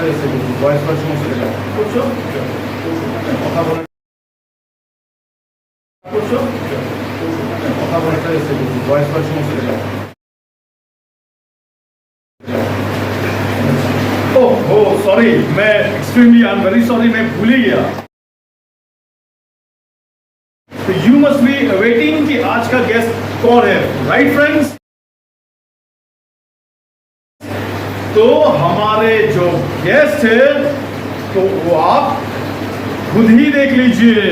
Voice করার সমস্যা করছো কথা বলে করছো কথা বলে ভয়েস করার সমস্যা ओह सॉरी मैं extremely I am very sorry मैं भूल ही गया। तो यू मस्ट बी वेटिंग कि आज का गेस्ट कौन है, राइट फ्रेंड्स? तो हमारे जो गेस्ट है तो वो आप खुद ही देख लीजिए।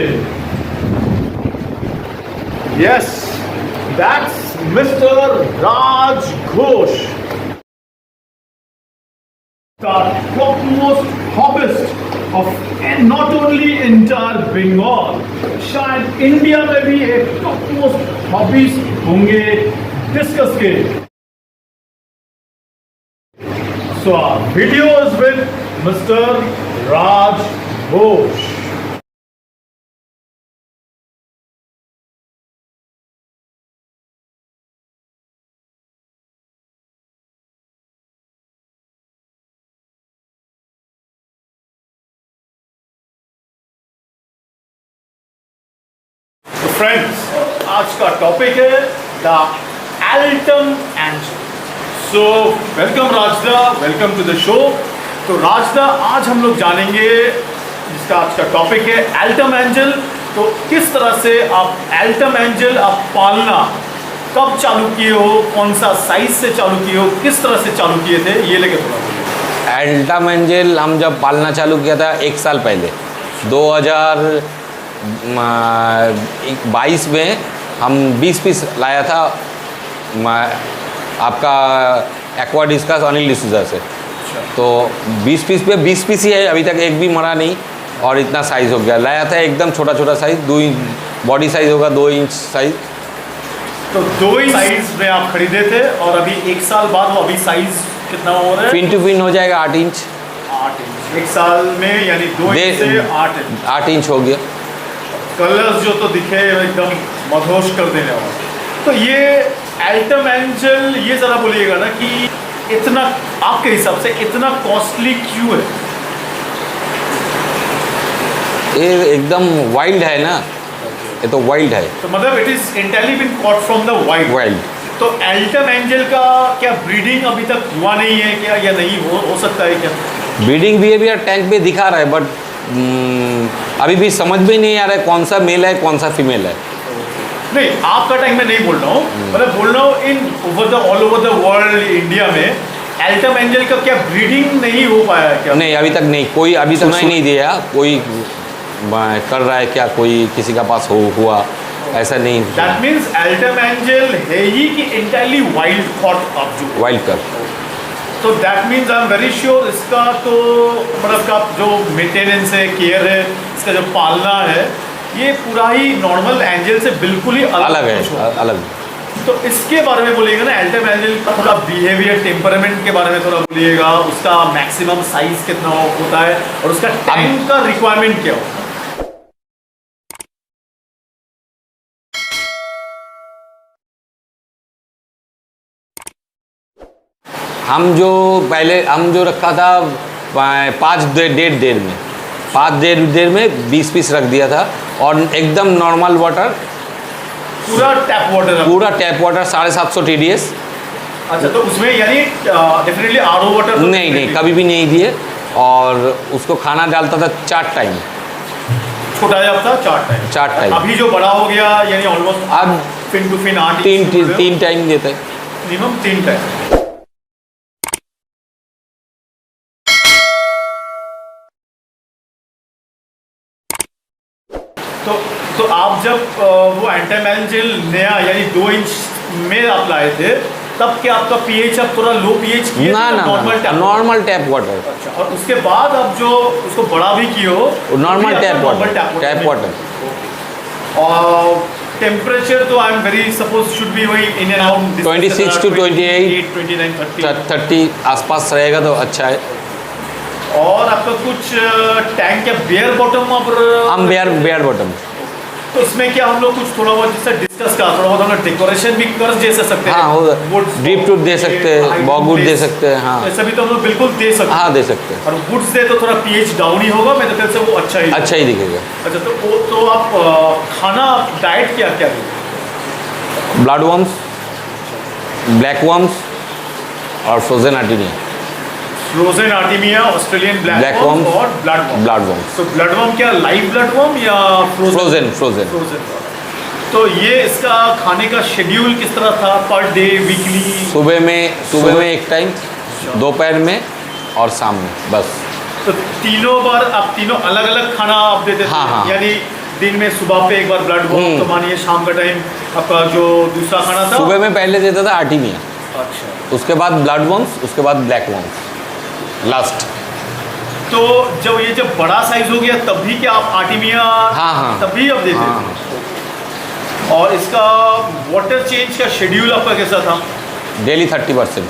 Yes, that's mister Raj Ghosh, the topmost hobbyist of not only entire Bengal, शायद इंडिया में भी एक topmost hobbyist होंगे डिस्कस के। So our video is with Mr. Raj Ghosh. तो फ्रेंड्स, आज का टॉपिक है the altum angel. So welcome Rajda, welcome to the show. तो राजदा, आज हम लोग जानेंगे जिसका आज का टॉपिक है एल्टम एंजल। तो किस तरह से आप एल्टम एंजल आप पालना कब चालू किए हो, कौन सा साइज से चालू किए हो, किस तरह से चालू किए थे, ये लेके थोड़ा बोलिए। एल्टम एंजल हम जब पालना चालू किया था 1 साल पहले 2022 में हम 20 पीस लाया था आपका एक्वा डिस्कस अनिल डिसूजा से। तो 20 पीस पे 20 पीस ही है, अभी तक एक भी मरा नहीं और इतना साइज़ हो गया। लाया था एकदम छोटा छोटा साइज़, 2 इंच बॉडी साइज़ होगा, 2 इंच साइज़। तो 2 इंच साइज में आप खरीदे थे और अभी 1 साल बाद वो अभी साइज कितना हो रहा है? पिन टू पिन हो जाएगा 8 इंच। 8 इंच 1 साल में, यानी 2 इंच से 8 इंच हो गया। कलर्स जो तो दिखे एकदम मदहोश कर देने वाला। तो ये एल्टम एंजल, ये ज़रा बोलिएगा ना कि इतना आपके हिसाब से इतना कॉस्टली क्यों है? ये एकदम वाइल्ड है ना, ये तो वाइल्ड है। तो मतलब it is entirely been caught from the wild. तो एल्टम एंजल का क्या ब्रीडिंग अभी तक हुआ नहीं है क्या, या नहीं हो सकता है क्या? ब्रीडिंग बिहेवियर टैंक पे दिखा रहा है, बट अभी भी समझ में नहीं आ रहा है कौन सा मेल है कौन सा फीमेल है। नहीं, आपका टैंक में नहीं बोल रहा हूँ, मतलब बोल रहा हूँ in all over the world, India में एल्टम एंजल का क्या ब्रीडिंग नहीं हो पाया है क्या? नहीं, अभी तक नहीं, कोई अभी तक नहीं दिया। कोई कर रहा है क्या, कोई किसी का पास हुआ ऐसा नहीं। दैट मीन्स एल्टम एंजल है ही कि इंटायरली वाइल्ड कॉट आप जो वाइल्ड कर। तो that means I am very sure इसका तो मतलब का जो मेंटेनेंस है, केयर है, इसका जो पालना है, ये पूरा ही नॉर्मल एंजल से बिल्कुल ही अलग है, अलग। तो इसके बारे में बोलिएगा ना, एल्टम एंजल का थोड़ा बिहेवियर, टेम्परामेंट के बारे में थोड़ा बोलिएगा। उसका मैक्सिमम साइज कितना होता है और उसका टाइम का रिक्वायरमेंट क्या होता है? हम जो रखा था 5 डेढ़ में 20 पीस रख दिया था और एकदम नॉर्मल वाटर, पूरा टैप वाटर 750 TDS। अच्छा, तो उसमें यानी डेफिनेटली आरओ वाटर नहीं कभी भी नहीं दिए। और उसको खाना डालता था 4 टाइम, छोटा जब था 4 टाइम। अभी जो बड़ा हो गया यानी ऑलमोस्ट अब फिन टू फिन 3 टाइम देते हैं, मिनिमम 3 टाइम। तो आप जब वो एल्टम एंजल नया यानी 2 इंच में आप लाए थे, तब क्या आपका पीएच अब थोड़ा लो पीएच किया? Normal tap water. अच्छा, और उसके बाद अब जो उसको बड़ा भी किए हो, नॉर्मल टैप वाटर। और टेम्परेचर तो I am very suppose should be वही इन अराउंड 26 to 28, 29, 30 आसपास रहेगा तो अच्छा है। और आपका कुछ टैंक या बेयर बॉटम? हम बेयर बॉटम। तो इसमें क्या हम लोग कुछ थोड़ा बहुत जैसे डिस्कस का थोड़ा बहुत हम लोग डेकोरेशन भी कर दे सकते हैं। हाँ हो, ड्रिप टूट दे सकते हैं, बॉगवुड दे सकते हैं। हाँ ऐसा भी तो हम लोग बिल्कुल दे सकते हैं। हाँ दे सकते हैं। और वुड्स दे तो थोड़ा पीएच डाउन ही होगा, मेरे ख्याल से वो अच्छा ही दिखेगा। अच्छा तो आप खाना डाइट क्या क्या देते? ब्लड वर्म्स, ब्लैक वर्म्स और frozen artemia. Frozen artemia, Australian black worms और ब्लड वर्म। Blood worms. तो ब्लड वर्म क्या लाइव ब्लड वर्म या फ्रोजन? तो ये इसका खाने का शेड्यूल किस तरह था? Per day, weekly? सुबह में एक टाइम, दोपहर में और शाम में, बस। तो तीनों बार आप तीनों अलग अलग खाना आप देते थे? हाँ। यानी दिन में सुबह पे एक बार ब्लड वर्म, तो मानिए शाम का टाइम आपका जो दूसरा खाना था? सुबह में पहले देता था आर्टिमिया, अच्छा। उसके बाद ब्लड वर्म्स, उसके बाद ब्लैक वर्म्स लास्ट। तो जब बड़ा साइज हो गया तब भी क्या आप आर्टिमिया? हाँ। तब भी आप देते थे? और इसका वाटर चेंज का शेड्यूल आपका कैसा था? डेली 30%।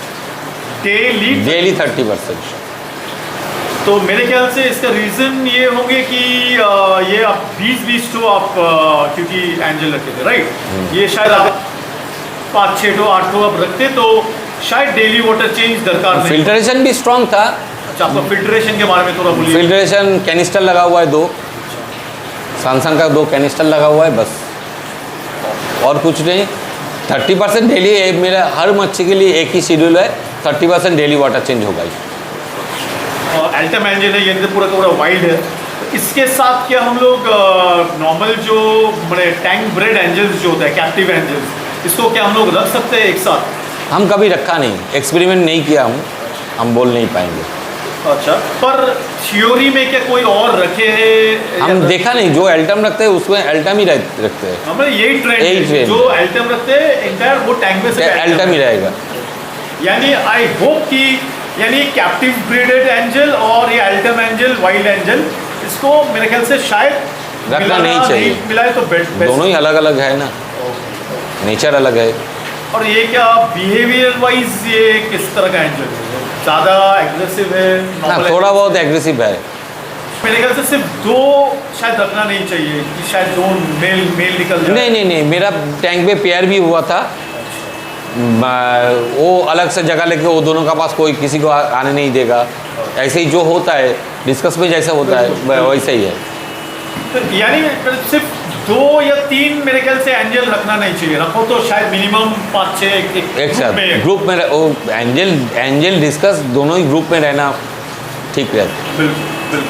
डेली 30%। तो मेरे ख्याल से इसका रीज़न ये होंगे कि ये आप 20-20 तो आप क्योंकि एंजल रखे थे, राइट? ये शायद आप 5-6 तो 8 तो आप रखते तो शायद डेली वाटर चेंज दरकार नहीं। फिल्ट्रेशन भी स्ट्रॉन्ग था। अच्छा, आपका फिल्ट्रेशन के बारे में थोड़ा बोलिए। फिल्ट्रेशन कैनिस्टर लगा हुआ है 2, सैमसंग का 2 कैनिस्टर लगा हुआ है, बस और कुछ नहीं। 30% डेली, मेरा हर मच्छी के लिए एक ही शेड्यूल है, 30% डेली वाटर चेंज होगा ही। एल्टम एंजल है, ये पूरा का पूरा वाइल्ड है। इसके साथ क्या हम लोग नॉर्मल जो मैंने टैंक ब्रेड एंजल्स जो होता है, कैप्टिव एंजल्स, इसको क्या हम लोग रख सकते हैं एक साथ? हम कभी रखा नहीं, एक्सपेरिमेंट नहीं किया हम बोल नहीं पाएंगे। अच्छा, पर थ्योरी में क्या कोई और रखे हैं? हम देखा नहीं, जो एल्टम रखते हैं उसमें एल्टम ही रखते हैं। हमें यही ट्रेंड है, जो एल्टम रखते हैं एंटायर वो टैंक में से एल्टम ही रहेगा। यानी आई होप कि यानी कैप्टिव ब्रीडेड एंजल और ये एल्टम एंजल, वाइल्ड एंजल, इसको मेरे ख्याल से शायद रखना नहीं चाहिए। मिलाए तो दोनों ही अलग अलग है ना, नेचर अलग है। और ये क्या बिहेवियर वाइज ये किस तरह का एंजल है? ज़्यादा एग्रेसिव है? हाँ, थोड़ा बहुत एग्रेसिव है। मेरे ख्याल से सिर्फ 2 शायद रखना नहीं चाहिए कि शायद 2 मेल निकल जाए। नहीं, मेरा टैंक में पेयर भी हुआ था। वो अलग से जगह लेके वो दोनों का पास कोई किसी को आने नहीं देगा। ऐसे ही जो होता है डिस्कस में जैसा होता है वैसा ही है। तो यानी सिर्फ 2 या 3 मेरे ख्याल से एंजल रखना नहीं चाहिए। रखो तो शायद मिनिमम 5-6 एक साथ ग्रुप में वो एंजल डिस्कस दोनों ही ग्रुप में रहना ठीक रहता है। बिल्कुल।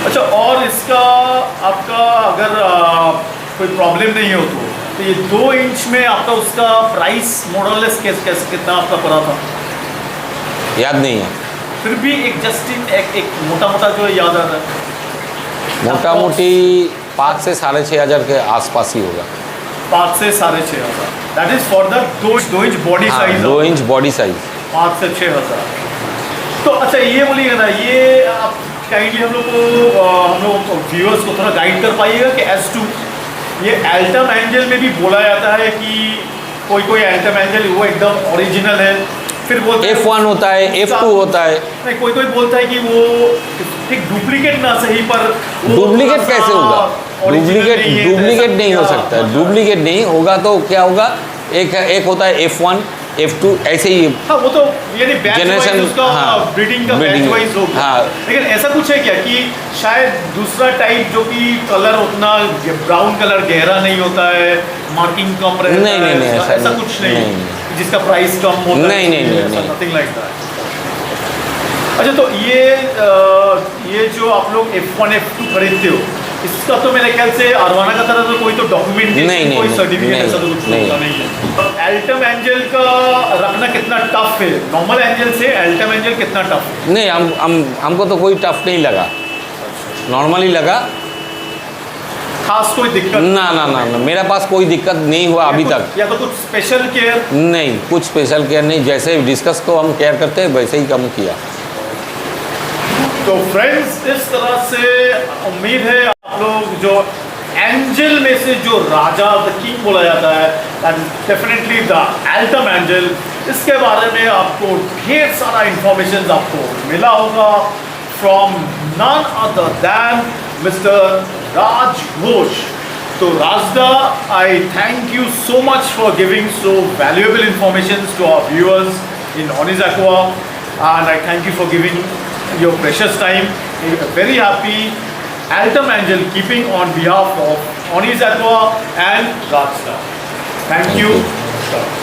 अच्छा, और इसका आपका अगर कोई प्रॉब्लम नहीं हो तो ये 2 इंच में आपका उसका प्राइस मॉडलेस कैसे कितना आपका पड़ा था? याद नहीं है, फिर भी एक जस्टिन एक मोटा जो याद आता है। मोटा मोटी 5 से 6,500 के आसपास ही होगा। 5 से 6,500, that is for the 2 inch body size. 2 inch body size, 5 से 6,000। तो अच्छा ये बोलिएगा ना, ये आप काइंडली हम लोग व्यूअर्स को थोड़ा गाइड कर पाइएगा कि एज टू ये एल्टम एंजल में भी बोला जाता है कि कोई एल्टम एंजल वो एकदम ओरिजिनल है, फिर बोलते हैं F1 होता है, F2 होता है। नहीं, कोई बोलता है कि वो एक डुप्लीकेट ना सही पर डुप्लीकेट कैसे होगा? डुप्लीकेट नहीं हो सकता है। डुप्लीकेट नहीं होगा तो क्या होगा, एक होता है F1, F2, ऐसे ही। हाँ, वो तो यानी जनरेशन उसका ब्रीडिंग का बैच वाइज होगा। हाँ, लेकिन ऐसा कुछ है क्या कि शायद दूसरा टाइप जो कि कलर उतना ब्राउन कलर गहरा नहीं होता है, मार्किंग कम रहता है? नहीं, ऐसा कुछ नहीं जिसका प्राइस कम होता है? नहीं, नथिंग लाइक दैट। अच्छा, तो ये जो आप लोग F1 F2 खरीदते हो, इसका तो मेरे ख्याल से अरवाना का तरह तो कोई तो डॉक्यूमेंटेशन, कोई सर्टिफिकेट ऐसा तो कुछ होता नहीं है। एल्टम एंजल का रखना कितना टफ है? नॉर्मल एंजल से एल्टम एंजल कितना टफ है? नहीं, हमको तो कोई टफ नहीं लगा, नॉर्मली लगा। खास कोई दिक्कत? ना, मेरे पास कोई दिक्कत नहीं हुआ अभी तक। या तो कुछ स्पेशल केयर? नहीं, कुछ स्पेशल केयर नहीं, जैसे डिस्कस को हम केयर करते हैं वैसे ही कम किया। तो फ्रेंड्स, इस तरह से उम्मीद है आप लोग जो एंजल में से जो राजा द किंग बोला जाता है, that is definitely the altum angel, इसके बारे में आपको ढेर सारा इंफॉर्मेशन आपको मिला होगा from none other than mister Raj Ghosh. So Rajda, I thank you so much for giving so valuable information to our viewers in Onis Aqua, and I thank you for giving your precious time. A very happy Altum Angel keeping on behalf of Onis Aqua and Rajda. Thank you.